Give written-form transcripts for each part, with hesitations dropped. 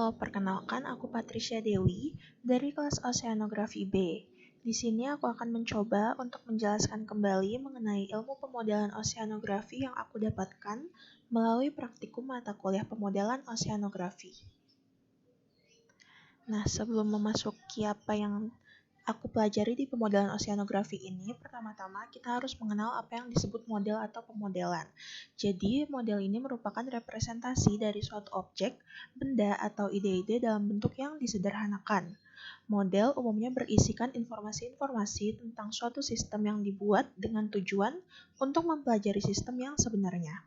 Halo, perkenalkan aku Patricia Dewi dari kelas Oceanografi B. Di sini aku akan mencoba untuk menjelaskan kembali mengenai ilmu pemodelan oceanografi yang aku dapatkan melalui praktikum mata kuliah pemodelan oceanografi. Nah, sebelum memasuki apa yang aku pelajari di pemodelan oceanografi ini, pertama-tama kita harus mengenal apa yang disebut model atau pemodelan. Jadi, model ini merupakan representasi dari suatu objek, benda, atau ide-ide dalam bentuk yang disederhanakan. Model umumnya berisikan informasi-informasi tentang suatu sistem yang dibuat dengan tujuan untuk mempelajari sistem yang sebenarnya.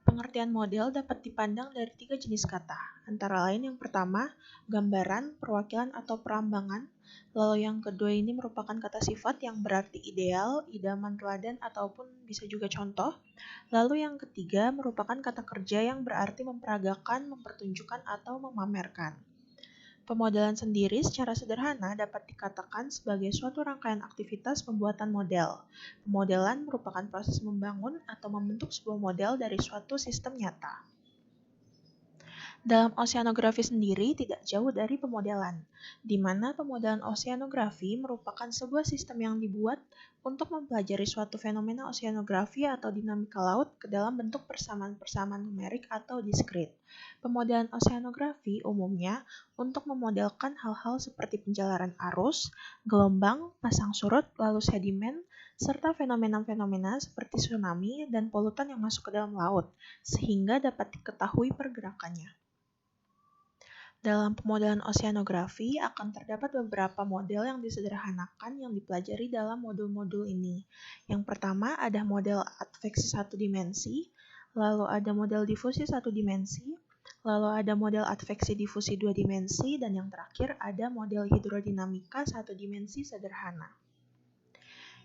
Pengertian model dapat dipandang dari 3 jenis kata, antara lain yang pertama, gambaran, perwakilan, atau perambangan. Lalu yang kedua ini merupakan kata sifat yang berarti ideal, idaman, teladan, ataupun bisa juga contoh. Lalu yang ketiga merupakan kata kerja yang berarti memperagakan, mempertunjukkan, atau memamerkan. Pemodelan sendiri secara sederhana dapat dikatakan sebagai suatu rangkaian aktivitas pembuatan model. Pemodelan merupakan proses membangun atau membentuk sebuah model dari suatu sistem nyata. Dalam oceanografi sendiri tidak jauh dari pemodelan, di mana pemodelan oceanografi merupakan sebuah sistem yang dibuat untuk mempelajari suatu fenomena oceanografi atau dinamika laut ke dalam bentuk persamaan-persamaan numerik atau diskrit. Pemodelan oceanografi umumnya untuk memodelkan hal-hal seperti penjalaran arus, gelombang, pasang surut, lalu sedimen, serta fenomena-fenomena seperti tsunami dan polutan yang masuk ke dalam laut, sehingga dapat diketahui pergerakannya. Dalam pemodelan oceanografi akan terdapat beberapa model yang disederhanakan yang dipelajari dalam modul-modul ini. Yang pertama ada model adveksi satu dimensi, lalu ada model difusi satu dimensi, lalu ada model adveksi difusi dua dimensi, dan yang terakhir ada model hidrodinamika satu dimensi sederhana.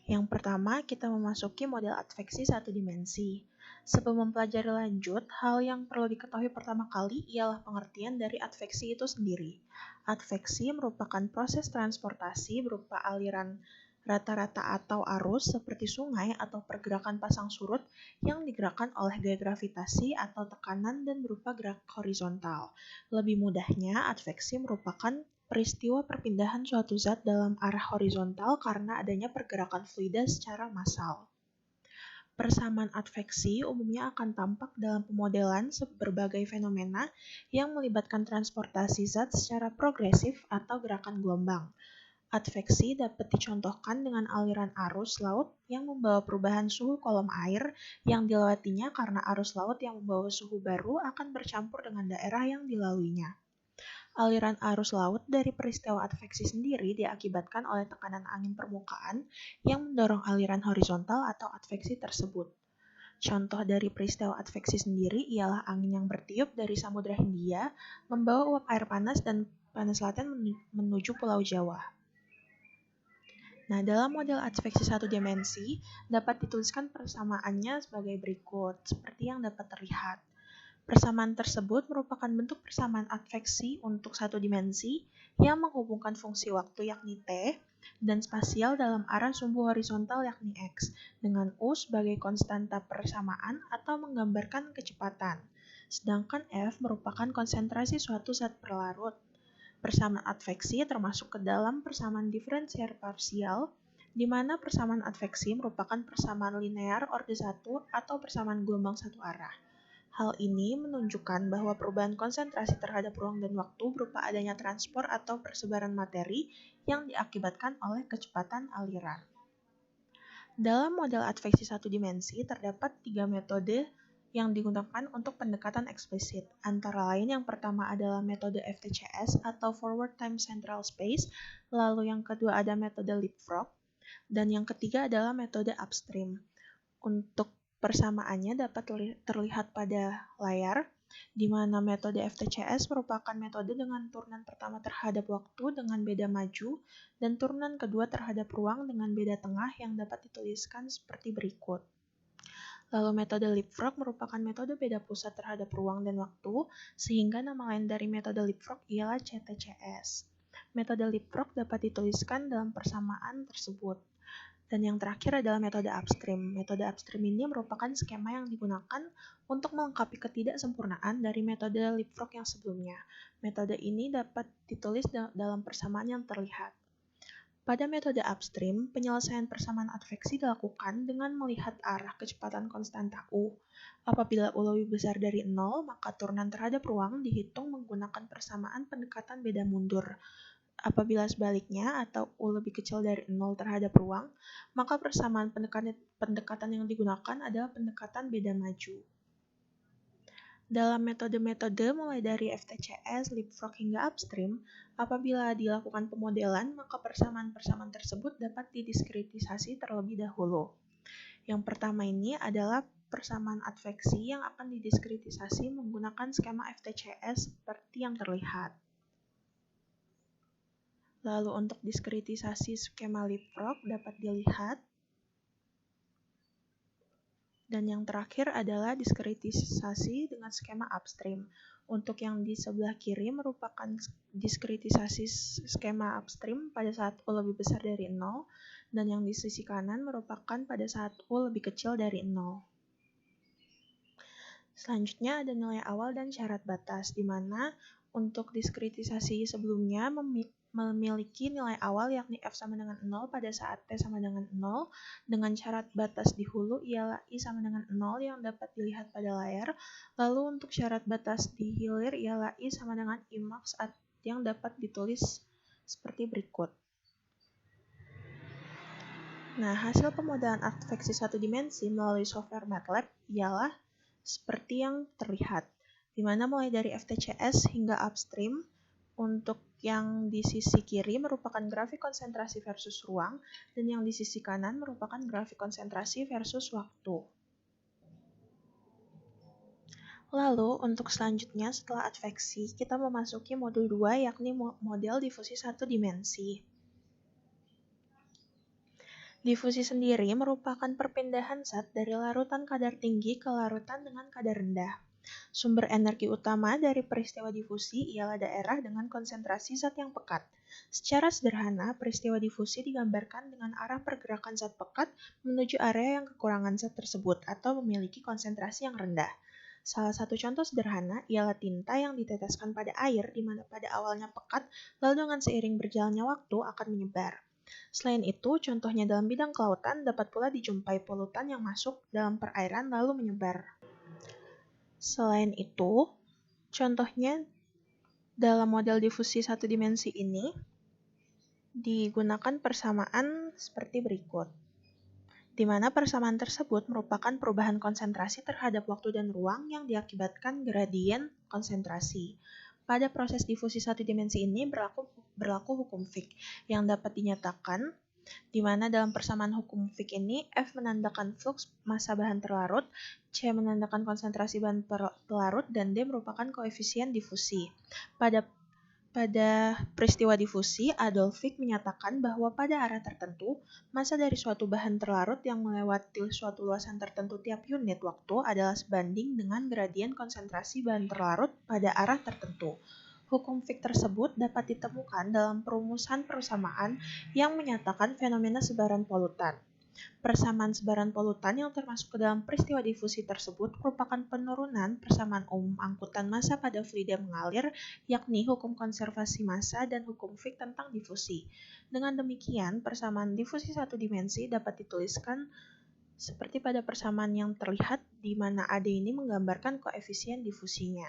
Yang pertama, kita memasuki model adveksi satu dimensi. Sebelum mempelajari lanjut, hal yang perlu diketahui pertama kali ialah pengertian dari adveksi itu sendiri. Adveksi merupakan proses transportasi berupa aliran rata-rata atau arus seperti sungai atau pergerakan pasang surut yang digerakkan oleh gaya gravitasi atau tekanan dan berupa gerak horizontal. Lebih mudahnya, adveksi merupakan peristiwa perpindahan suatu zat dalam arah horizontal karena adanya pergerakan fluida secara massal. Persamaan adveksi umumnya akan tampak dalam pemodelan berbagai fenomena yang melibatkan transportasi zat secara progresif atau gerakan gelombang. Adveksi dapat dicontohkan dengan aliran arus laut yang membawa perubahan suhu kolom air yang dilewatinya karena arus laut yang membawa suhu baru akan bercampur dengan daerah yang dilaluinya. Aliran arus laut dari peristiwa adveksi sendiri diakibatkan oleh tekanan angin permukaan yang mendorong aliran horizontal atau adveksi tersebut. Contoh dari peristiwa adveksi sendiri ialah angin yang bertiup dari Samudra Hindia membawa uap air panas dan panas laten menuju Pulau Jawa. Nah, dalam model adveksi satu dimensi dapat dituliskan persamaannya sebagai berikut, seperti yang dapat terlihat. Persamaan tersebut merupakan bentuk persamaan adveksi untuk satu dimensi yang menghubungkan fungsi waktu yakni t dan spasial dalam arah sumbu horizontal yakni x dengan u sebagai konstanta persamaan atau menggambarkan kecepatan. Sedangkan f merupakan konsentrasi suatu zat berlarut. Persamaan adveksi termasuk ke dalam persamaan diferensial parsial, di mana persamaan adveksi merupakan persamaan linear orde 1 atau persamaan gelombang satu arah. Hal ini menunjukkan bahwa perubahan konsentrasi terhadap ruang dan waktu berupa adanya transport atau persebaran materi yang diakibatkan oleh kecepatan aliran. Dalam model adveksi satu dimensi terdapat 3 metode yang digunakan untuk pendekatan eksplisit. Antara lain yang pertama adalah metode FTCS atau Forward Time Central Space, lalu yang kedua ada metode Leapfrog, dan yang ketiga adalah metode Upstream. Untuk persamaannya dapat terlihat pada layar, di mana metode FTCS merupakan metode dengan turunan pertama terhadap waktu dengan beda maju, dan turunan kedua terhadap ruang dengan beda tengah yang dapat dituliskan seperti berikut. Lalu metode Leapfrog merupakan metode beda pusat terhadap ruang dan waktu, sehingga nama lain dari metode Leapfrog ialah CTCS. Metode Leapfrog dapat dituliskan dalam persamaan tersebut. Dan yang terakhir adalah metode upstream. Metode upstream ini merupakan skema yang digunakan untuk melengkapi ketidaksempurnaan dari metode leapfrog yang sebelumnya. Metode ini dapat ditulis dalam persamaan yang terlihat. Pada metode upstream, penyelesaian persamaan adveksi dilakukan dengan melihat arah kecepatan konstanta U. Apabila U lebih besar dari 0, maka turunan terhadap ruang dihitung menggunakan persamaan pendekatan beda mundur. Apabila sebaliknya atau U lebih kecil dari 0 terhadap ruang, maka persamaan pendekatan yang digunakan adalah pendekatan beda maju. Dalam metode-metode mulai dari FTCS, leapfrog hingga upstream, apabila dilakukan pemodelan, maka persamaan-persamaan tersebut dapat didiskritisasi terlebih dahulu. Yang pertama ini adalah persamaan adveksi yang akan didiskritisasi menggunakan skema FTCS seperti yang terlihat. Lalu untuk diskritisasi skema leapfrog dapat dilihat. Dan yang terakhir adalah diskritisasi dengan skema upstream. Untuk yang di sebelah kiri merupakan diskritisasi skema upstream pada saat U lebih besar dari 0, dan yang di sisi kanan merupakan pada saat U lebih kecil dari 0. Selanjutnya ada nilai awal dan syarat batas, di mana untuk diskritisasi sebelumnya memiliki nilai awal yakni F sama dengan 0 pada saat T sama dengan 0, dengan syarat batas di hulu ialah I sama dengan 0 yang dapat dilihat pada layar, lalu untuk syarat batas di hilir ialah I sama dengan I max yang dapat ditulis seperti berikut. Nah, hasil pemodelan adveksi satu dimensi melalui software MATLAB ialah seperti yang terlihat, di mana mulai dari FTCS hingga upstream. Untuk yang di sisi kiri merupakan grafik konsentrasi versus ruang, dan yang di sisi kanan merupakan grafik konsentrasi versus waktu. Lalu, untuk selanjutnya setelah adveksi, kita memasuki modul 2, yakni model difusi satu dimensi. Difusi sendiri merupakan perpindahan zat dari larutan kadar tinggi ke larutan dengan kadar rendah. Sumber energi utama dari peristiwa difusi ialah daerah dengan konsentrasi zat yang pekat. Secara sederhana, peristiwa difusi digambarkan dengan arah pergerakan zat pekat menuju area yang kekurangan zat tersebut atau memiliki konsentrasi yang rendah. Salah satu contoh sederhana ialah tinta yang diteteskan pada air di mana pada awalnya pekat, lalu dengan seiring berjalannya waktu akan menyebar. Selain itu, contohnya dalam bidang kelautan dapat pula dijumpai polutan yang masuk dalam perairan lalu menyebar. Selain itu, contohnya dalam model difusi satu dimensi ini digunakan persamaan seperti berikut, di mana persamaan tersebut merupakan perubahan konsentrasi terhadap waktu dan ruang yang diakibatkan gradien konsentrasi. Pada proses difusi satu dimensi ini berlaku hukum Fick yang dapat dinyatakan, di mana dalam persamaan hukum Fick ini F menandakan flux massa bahan terlarut, C menandakan konsentrasi bahan pelarut, dan D merupakan koefisien difusi. Pada peristiwa difusi, Adolf Fick menyatakan bahwa pada arah tertentu, massa dari suatu bahan terlarut yang melewati suatu luasan tertentu tiap unit waktu adalah sebanding dengan gradien konsentrasi bahan terlarut pada arah tertentu. Hukum Fick tersebut dapat ditemukan dalam perumusan persamaan yang menyatakan fenomena sebaran polutan. Persamaan sebaran polutan yang termasuk ke dalam peristiwa difusi tersebut merupakan penurunan persamaan umum angkutan massa pada fluida mengalir, yakni hukum konservasi massa dan hukum Fick tentang difusi. Dengan demikian, persamaan difusi satu dimensi dapat dituliskan seperti pada persamaan yang terlihat, di mana AD ini menggambarkan koefisien difusinya.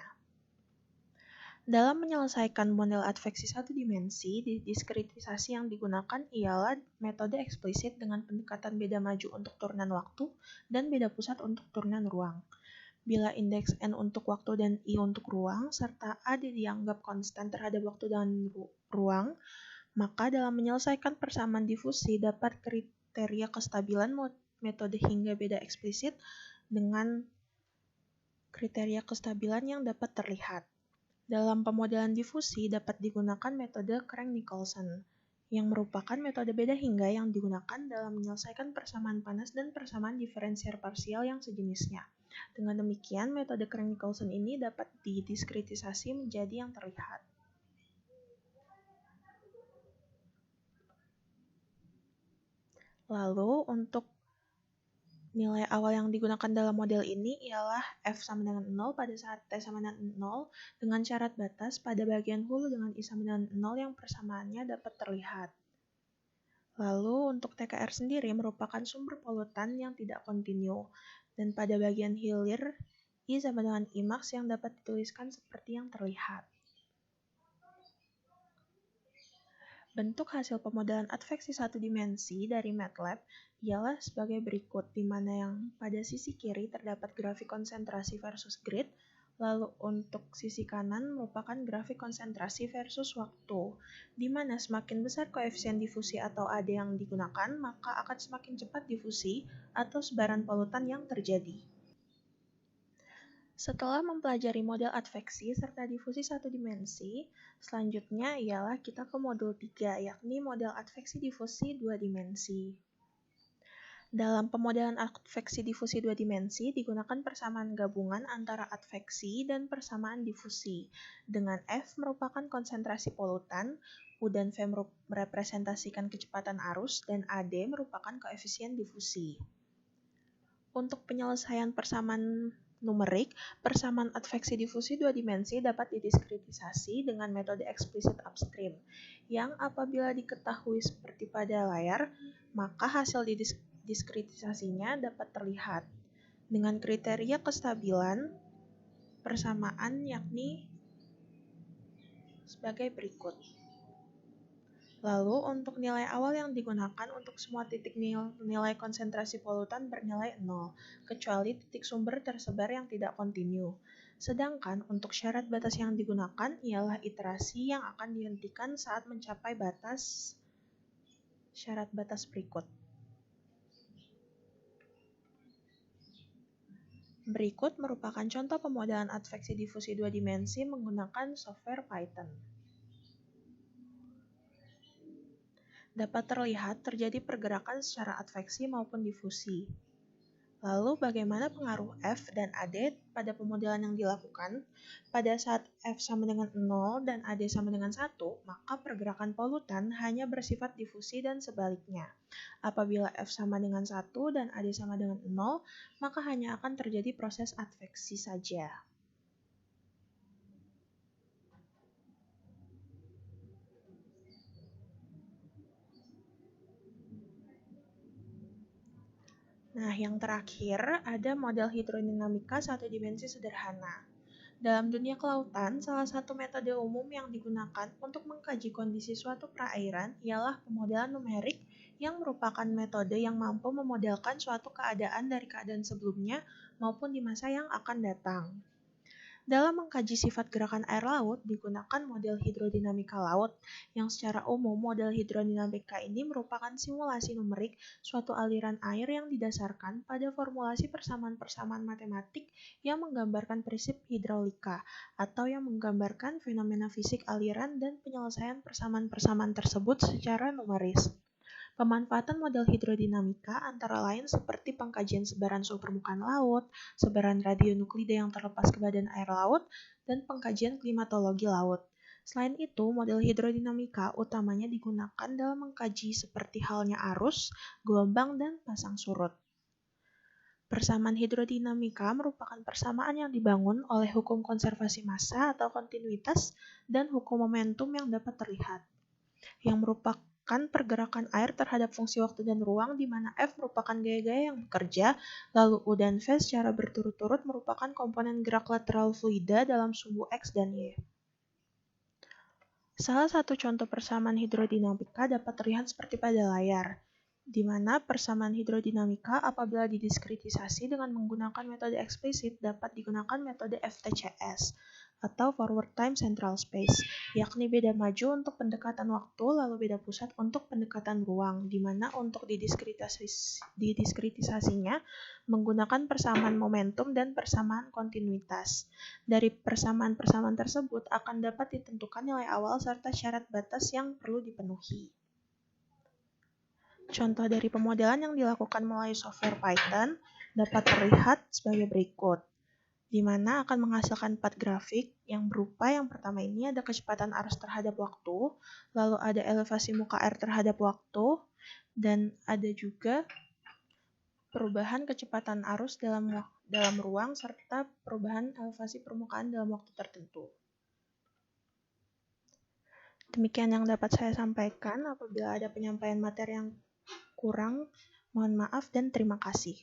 Dalam menyelesaikan model adveksi satu dimensi, diskritisasi yang digunakan ialah metode eksplisit dengan pendekatan beda maju untuk turunan waktu dan beda pusat untuk turunan ruang. Bila indeks N untuk waktu dan I untuk ruang, serta A dianggap konstan terhadap waktu dan ruang, maka dalam menyelesaikan persamaan difusi dapat kriteria kestabilan metode hingga beda eksplisit dengan kriteria kestabilan yang dapat terlihat. Dalam pemodelan difusi dapat digunakan metode Crank-Nicolson, yang merupakan metode beda hingga yang digunakan dalam menyelesaikan persamaan panas dan persamaan diferensial parsial yang sejenisnya. Dengan demikian, metode Crank-Nicolson ini dapat didiskritisasi menjadi yang terlihat. Lalu untuk nilai awal yang digunakan dalam model ini ialah F sama dengan 0 pada saat T sama dengan 0 dengan syarat batas pada bagian hulu dengan I sama dengan 0 yang persamaannya dapat terlihat. Lalu untuk TKR sendiri merupakan sumber polutan yang tidak kontinu dan pada bagian hilir I sama dengan Imax yang dapat dituliskan seperti yang terlihat. Bentuk hasil pemodelan adveksi satu dimensi dari MATLAB ialah sebagai berikut, di mana yang pada sisi kiri terdapat grafik konsentrasi versus grid, lalu untuk sisi kanan merupakan grafik konsentrasi versus waktu, di mana semakin besar koefisien difusi atau AD yang digunakan, maka akan semakin cepat difusi atau sebaran polutan yang terjadi. Setelah mempelajari model adveksi serta difusi satu dimensi, selanjutnya ialah kita ke modul 3, yakni model adveksi difusi dua dimensi. Dalam pemodelan adveksi difusi dua dimensi, digunakan persamaan gabungan antara adveksi dan persamaan difusi, dengan F merupakan konsentrasi polutan, U dan V merepresentasikan kecepatan arus, dan AD merupakan koefisien difusi. Untuk penyelesaian persamaan numerik, persamaan adveksi difusi dua dimensi dapat didiskritisasi dengan metode eksplisit upstream, yang apabila diketahui seperti pada layar, maka hasil diskritisasinya dapat terlihat dengan kriteria kestabilan persamaan yakni sebagai berikut. Lalu untuk nilai awal yang digunakan untuk semua titik nilai konsentrasi polutan bernilai 0, kecuali titik sumber tersebar yang tidak kontinu. Sedangkan untuk syarat batas yang digunakan ialah iterasi yang akan dihentikan saat mencapai batas syarat batas berikut. Berikut merupakan contoh pemodelan adveksi difusi dua dimensi menggunakan software Python. Dapat terlihat terjadi pergerakan secara adveksi maupun difusi. Lalu bagaimana pengaruh F dan AD pada pemodelan yang dilakukan? Pada saat F sama dengan 0 dan AD sama dengan 1, maka pergerakan polutan hanya bersifat difusi dan sebaliknya. Apabila F sama dengan 1 dan AD sama dengan 0, maka hanya akan terjadi proses adveksi saja. Nah, yang terakhir ada model hidrodinamika satu dimensi sederhana. Dalam dunia kelautan, salah satu metode umum yang digunakan untuk mengkaji kondisi suatu perairan ialah pemodelan numerik yang merupakan metode yang mampu memodelkan suatu keadaan dari keadaan sebelumnya maupun di masa yang akan datang. Dalam mengkaji sifat gerakan air laut, digunakan model hidrodinamika laut, yang secara umum model hidrodinamika ini merupakan simulasi numerik suatu aliran air yang didasarkan pada formulasi persamaan-persamaan matematik yang menggambarkan prinsip hidraulika, atau yang menggambarkan fenomena fisik aliran dan penyelesaian persamaan-persamaan tersebut secara numeris. Pemanfaatan model hidrodinamika antara lain seperti pengkajian sebaran suhu permukaan laut, sebaran radionuklida yang terlepas ke badan air laut, dan pengkajian klimatologi laut. Selain itu, model hidrodinamika utamanya digunakan dalam mengkaji seperti halnya arus, gelombang, dan pasang surut. Persamaan hidrodinamika merupakan persamaan yang dibangun oleh hukum konservasi massa atau kontinuitas dan hukum momentum yang dapat terlihat, yang merupakan pergerakan air terhadap fungsi waktu dan ruang, di mana F merupakan gaya-gaya yang bekerja, lalu U dan V secara berturut-turut merupakan komponen gerak lateral fluida dalam sumbu X dan Y. Salah satu contoh persamaan hidrodinamika dapat terlihat seperti pada layar, di mana persamaan hidrodinamika apabila didiskritisasi dengan menggunakan metode eksplisit dapat digunakan metode FTCS, atau Forward Time Central Space, yakni beda maju untuk pendekatan waktu lalu beda pusat untuk pendekatan ruang, di mana untuk didiskritisasinya menggunakan persamaan momentum dan persamaan kontinuitas. Dari persamaan-persamaan tersebut akan dapat ditentukan nilai awal serta syarat batas yang perlu dipenuhi. Contoh dari pemodelan yang dilakukan melalui software Python dapat terlihat sebagai berikut, di mana akan menghasilkan 4 grafik yang berupa yang pertama ini ada kecepatan arus terhadap waktu, lalu ada elevasi muka air terhadap waktu, Dan ada juga perubahan kecepatan arus dalam ruang serta perubahan elevasi permukaan dalam waktu tertentu. Demikian yang dapat saya sampaikan. Apabila ada penyampaian materi yang kurang, mohon maaf dan terima kasih.